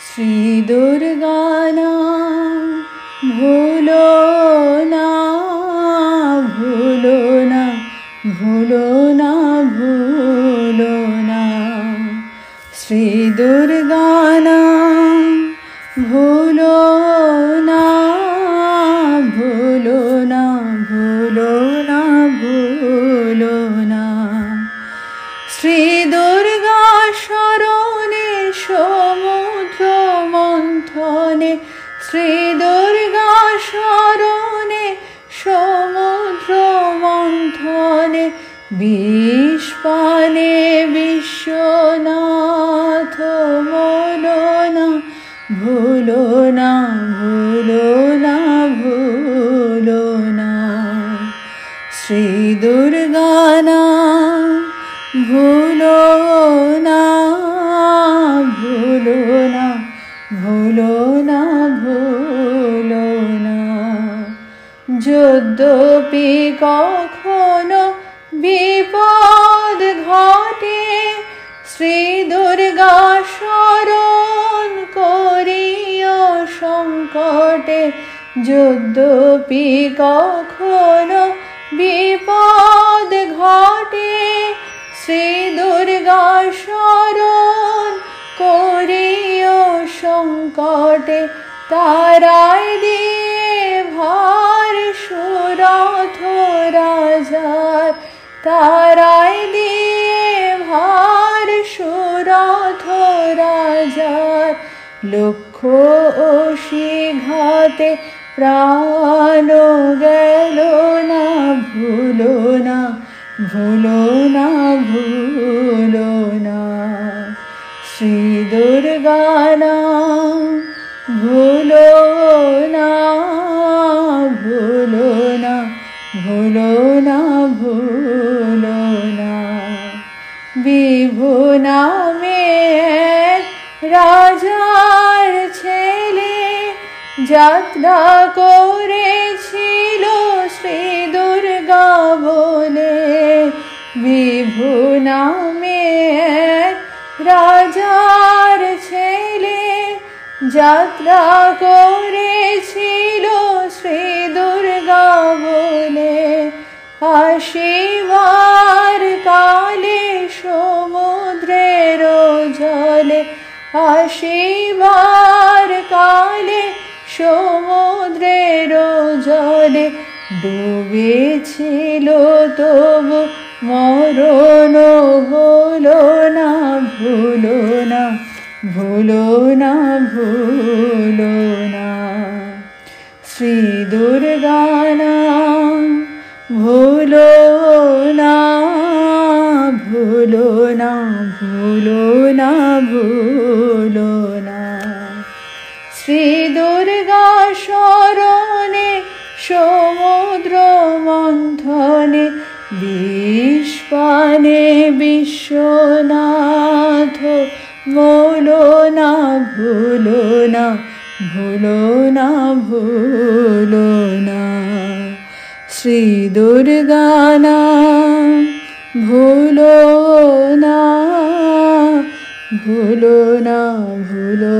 শ্রী দুর্গা নাম ভুলো না, ভুলো না, ভুলো না, ভুলো না। শ্রী দুর্গা নাম ভুলো না, ভুলো না, ভুলো না, ভুলো না। শ্রী দুর্গা শরণে সমুদ্র মন্থনে, শ্রী দুর্গা শরণে সমুদ্র মন্থনে, বিষ পানে বিশ্বনাথ মোলো না, ভুলো না, ভুলো না, ভুলো না। শ্রী দুর্গা নাম ভুলো না, ভুলো না, ভুলো না, ভুলো না। যদ্যপি কখনো বিপদ ঘটে, শ্রী দুর্গা শরণ করিও সংকটে। যদ্যপি কখনো বিপদ ঘটে, শ্রী দুর্গা শরণ করিও সংকটে। তারাই দিয়ে ভার সুরথ রাজার, তারাই দিয়ে ভার সুরথ রাজার। লক্ষ অসিঘাতে প্রাণ গেল না, ভুলো না, ভুলো না, ভুলো না। শ্রী দুর্গা নাম ভুলো না, ভুলো না, ভুলো না, ভুলো না। বিভু নামে রাজার ছেলে যাত্রা করেছিল শ্রী দুর্গা বলে। বিভু নামে রাজার ছেলে যাত্রা করেছিল শ্রী দুর্গা বলে। আসিবার কালে সমুদ্রের জলে, আসিবার কালে সমুদ্রের জলে। ডুবেছিল তবু মরণ হলো না, ভুলো না, ভুলো না, ভুলো না। শ্রী দুর্গা নাম ভুলো না, ভুলো না, ভুলো না, ভুলো না। শ্রী দুর্গা শরণে সমুদ্র মন্থনে, বিষ পানে বিশ্বনাথ মোলো না, ভুলো না, ভুলো না, ভুলো না। শ্রী দুর্গা নাম ভুলো না, ভুলো না, ভুলো